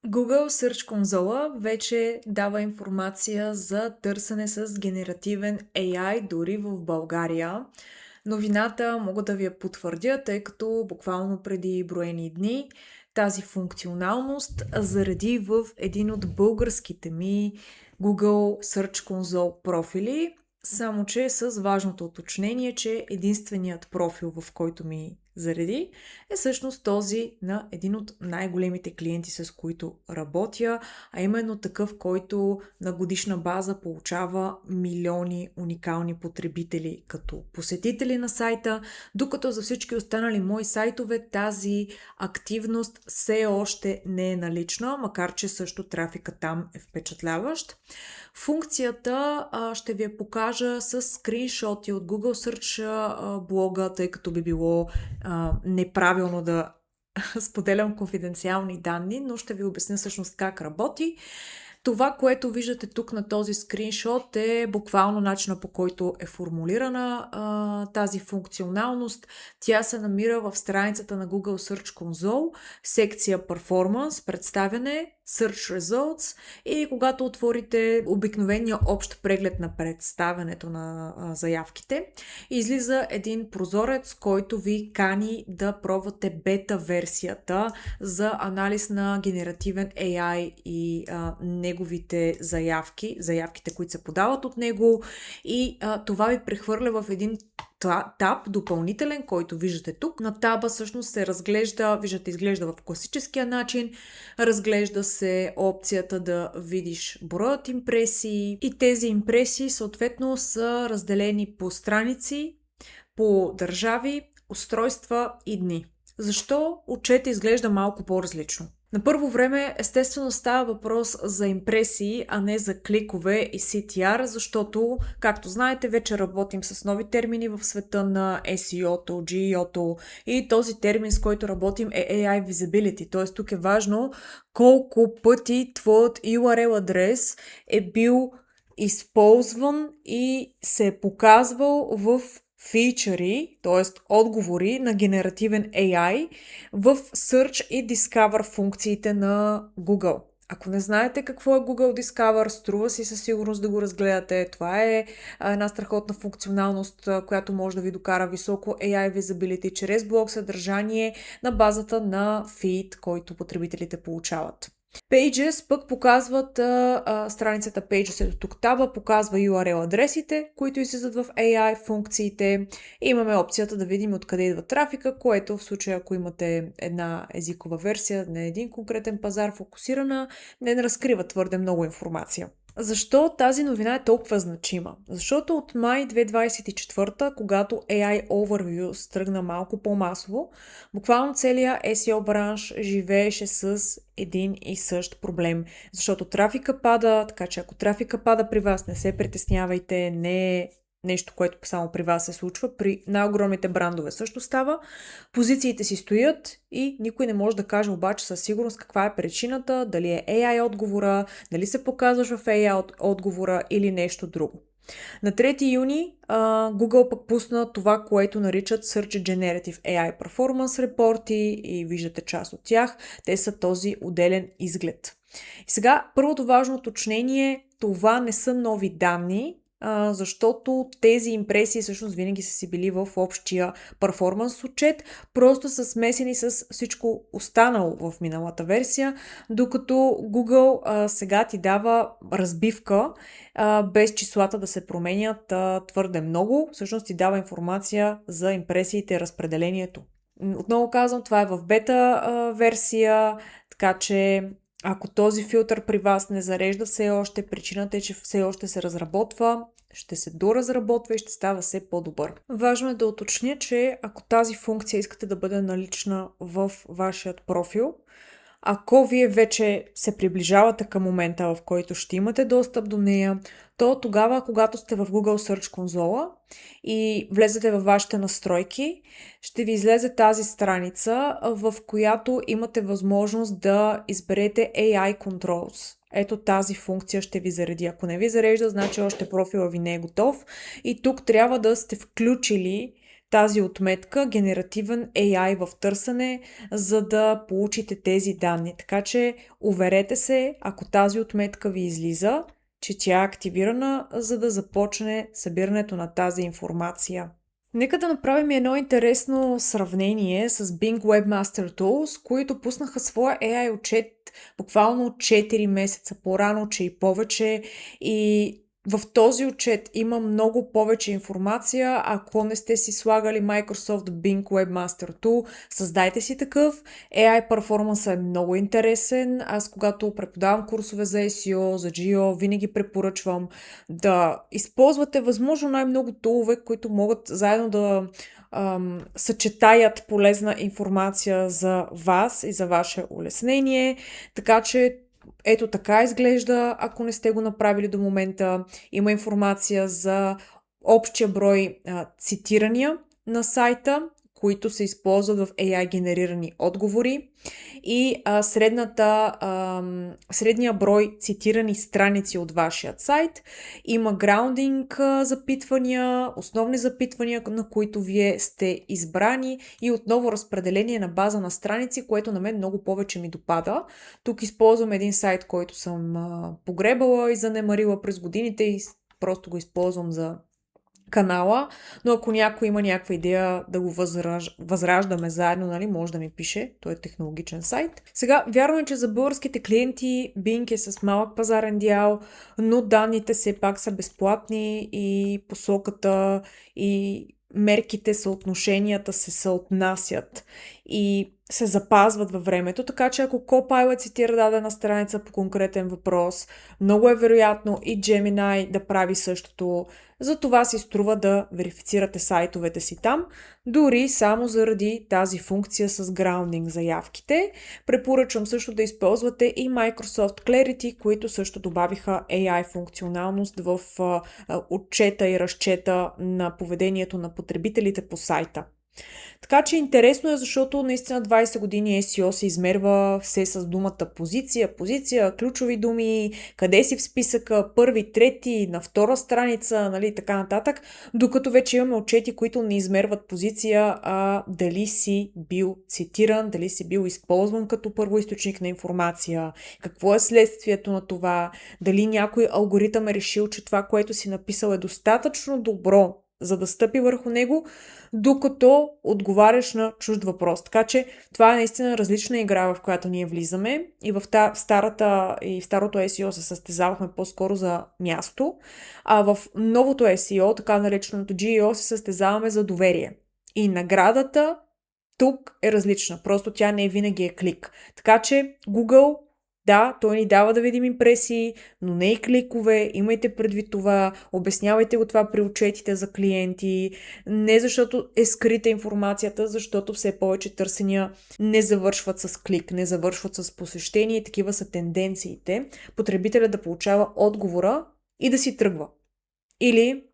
Google Search конзола вече дава информация за търсене с генеративен AI дори в България. Новината мога да ви я потвърдя, тъй като буквално преди броени дни тази функционалност заради в един от българските ми Google Search Console профили, само че с важното уточнение, че единственият профил, в който ми зареди, е всъщност този на един от най-големите клиенти, с които работя, а именно такъв, който на годишна база получава милиони уникални потребители като посетители на сайта, докато за всички останали мои сайтове тази активност все още не е налична, макар че също трафика там е впечатляващ. Функцията ще ви я покажа с скриншоти от Google Search блога, тъй като би било неправилно да споделям конфиденциални данни, но ще ви обясня всъщност как работи. Това, което виждате тук на този скриншот е буквално начина, по който е формулирана тази функционалност. Тя се намира в страницата на Google Search Console, секция Performance, представяне, Search Results, и когато отворите обикновения общ преглед на представянето на заявките, излиза един прозорец, който ви кани да пробвате бета версията за анализ на генеративен AI и неговите заявките, които се подават от него, и това ви прехвърля в един таб допълнителен, който виждате тук. На таба всъщност се разглежда, виждате, изглежда в класическия начин, разглежда се опцията да видиш броят импресии, и тези импресии съответно са разделени по страници, по държави, устройства и дни. Защо отчета изглежда малко по-различно? На първо време, естествено, става въпрос за импресии, а не за кликове и CTR, защото, както знаете, вече работим с нови термини в света на SEO-то, GEO-то, и този термин, с който работим, е AI Visibility. Т.е. тук е важно колко пъти твоят URL адрес е бил използван и се е показвал в фичъри, т.е. отговори на генеративен AI в Search и Discover функциите на Google. Ако не знаете какво е Google Discover, струва си със сигурност да го разгледате. Това е една страхотна функционалност, която може да ви докара високо AI Visibility чрез блог съдържание на базата на фид, който потребителите получават. Pages пък показват страницата Pages ето тук таба, показва URL адресите, които излизат в AI функциите. Имаме опцията да видим откъде идва трафика, което в случая, ако имате една езикова версия на един конкретен пазар фокусирана, не разкрива твърде много информация. Защо тази новина е толкова значима? Защото от май 2024, когато AI Overviews тръгна малко по-масово, буквално целият SEO бранш живееше с един и същ проблем. Защото трафика пада, така че ако трафика пада при вас, не се притеснявайте, не е нещо, което само при вас се случва. При най-огромните брандове също става. Позициите си стоят и никой не може да каже обаче със сигурност каква е причината, дали е AI отговора, дали се показваш в AI отговора или нещо друго. На 3 юни Google пък пусна това, което наричат Search Generative AI Performance репорти, и виждате част от тях. Те са този отделен изглед. И сега първото важно уточнение, това не са нови данни, защото тези импресии всъщност винаги са си били в общия перформанс отчет, просто са смесени с всичко останало в миналата версия, докато Google сега ти дава разбивка, без числата да се променят твърде много. Всъщност ти дава информация за импресиите и разпределението. Отново казвам, това е в бета версия, така че ако този филтър при вас не зарежда все още, причината е, че все още се разработва, ще се доразработва и ще става все по-добър. Важно е да уточня, че ако тази функция искате да бъде налична в вашият профил, ако вие вече се приближавате към момента, в който ще имате достъп до нея, то тогава, когато сте в Google Search конзола и влезете във вашите настройки, ще ви излезе тази страница, в която имате възможност да изберете AI Controls. Ето тази функция ще ви зареди. Ако не ви зарежда, значи още профила ви не е готов. И тук трябва да сте включили тази отметка генеративен AI в търсене, за да получите тези данни. Така че уверете се, ако тази отметка ви излиза, че тя е активирана, за да започне събирането на тази информация. Нека да направим едно интересно сравнение с Bing Webmaster Tools, които пуснаха своя AI отчет буквално 4 месеца по-рано, че и повече. И в този отчет има много повече информация. Ако не сте си слагали Microsoft Bing Webmaster Tool, създайте си такъв. AI перформанса е много интересен. Аз когато преподавам курсове за SEO, за GEO, винаги препоръчвам да използвате възможно най-много тулове, които могат заедно да съчетаят полезна информация за вас и за ваше улеснение. Така че ето така изглежда, ако не сте го направили до момента. Има информация за общия брой цитирания на сайта, които се използват в AI-генерирани отговори и средния брой цитирани страници от вашия сайт. Има граундинг запитвания, основни запитвания, на които вие сте избрани и отново разпределение на база на страници, което на мен много повече ми допада. Тук използвам един сайт, който съм погребала и занемарила през годините и просто го използвам за канала, но ако някой има някаква идея да го възраждаме заедно, нали, може да ми пише. Той е технологичен сайт. Сега, вярно е, че за българските клиенти Bing е с малък пазарен дял, но данните все пак са безплатни и посоката и мерките, съотношенията се съотнасят и се запазват във времето, така че ако Copilot цитира дадена страница по конкретен въпрос, много е вероятно и Gemini да прави същото. Затова си струва да верифицирате сайтовете си там, дори само заради тази функция с граундинг заявките. Препоръчвам също да използвате и Microsoft Clarity, които също добавиха AI функционалност в отчета и разчета на поведението на потребителите по сайта. Така че интересно е, защото наистина 20 години SEO се измерва все с думата позиция, ключови думи, къде си в списъка, първи, трети, на втора страница, нали, така нататък, докато вече имаме отчети, които не измерват позиция, а дали си бил цитиран, дали си бил използван като първоизточник на информация, какво е следствието на това, дали някой алгоритъм е решил, че това, което си написал е достатъчно добро, за да стъпи върху него, докато отговаряш на чужд въпрос. Така че това е наистина различна игра, в която ние влизаме и в старото SEO се състезавахме по-скоро за място, а в новото SEO, така нареченото GEO, се състезаваме за доверие. И наградата тук е различна, просто тя не винаги е клик. Така че Google, да, той ни дава да видим импресии, но не и кликове, имайте предвид това, обяснявайте го това при отчетите за клиенти, не защото е скрита информацията, защото все повече търсения не завършват с клик, не завършват с посещение и такива са тенденциите. Потребителят да получава отговора и да си тръгва. Или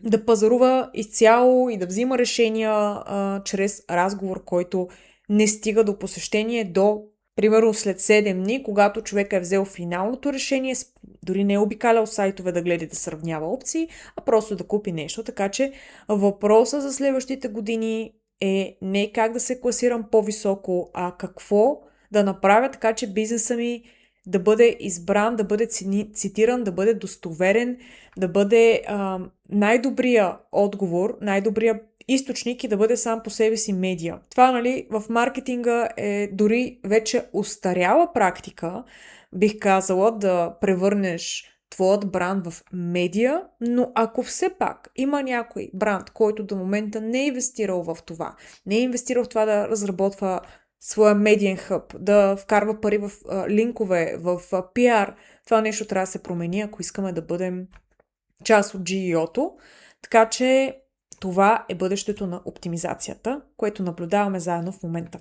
да пазарува изцяло и да взима решения чрез разговор, който не стига до посещение, до примерно след 7 дни, когато човек е взел финалното решение, дори не е обикалял сайтове да гледа да сравнява опции, а просто да купи нещо. Така че въпросът за следващите години е не как да се класирам по-високо, а какво да направя така, че бизнеса ми да бъде избран, да бъде цитиран, да бъде достоверен, да бъде най-добрия отговор, най-добрия източник и да бъде сам по себе си медия. Това, нали, в маркетинга е дори вече устаряла практика, бих казала, да превърнеш твоят бранд в медия, но ако все пак има някой бранд, който до момента не е инвестирал в това, не е инвестирал в това да разработва своя медиен хъб, да вкарва пари в линкове, в пиар, това нещо трябва да се промени, ако искаме да бъдем част от GEO-то. Така че това е бъдещето на оптимизацията, което наблюдаваме заедно в момента.